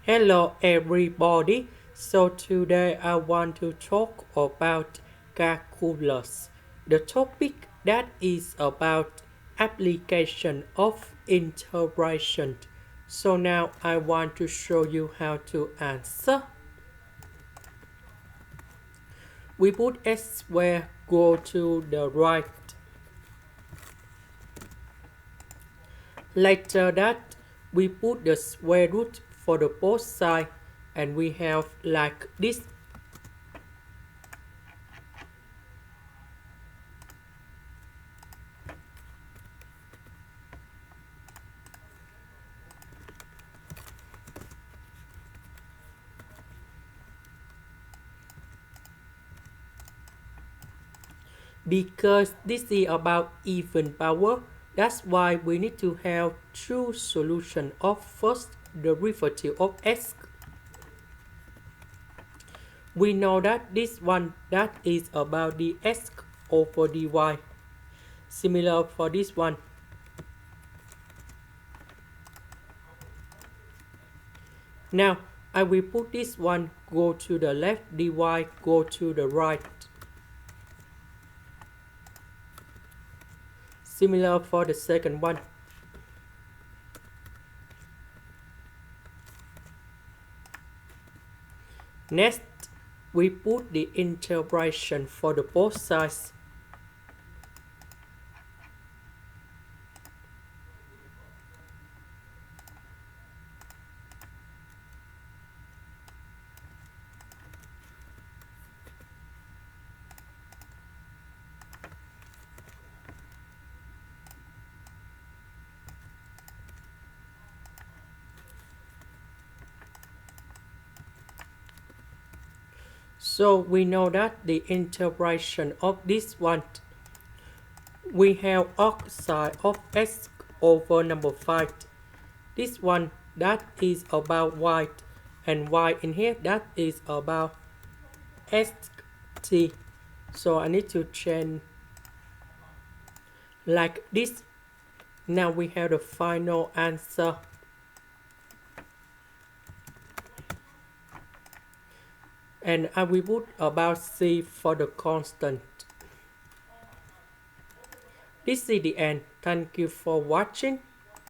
Hello everybody. So today I want to talk about calculus. The topic that is about application of integration. So now I want to show you how to answer. We put s square go to the right. Later that we put the square root for the both sides and we have like this. Because this is about even power, that's why we need to have two solutions of first derivative of x. We know that this one that is about dx over dy. Similar for this one. Now I will put this one go to the left, dy go to the right. Similar for the second one. Next, we put the integration for the both sides. So we know that the integration of this one, we have oxide of x over number 5. This one that is about y, and y in here that is about st. So I need to change like this. Now we have the final answer. And I will put about c for the constant. This is the end. Thank you for watching.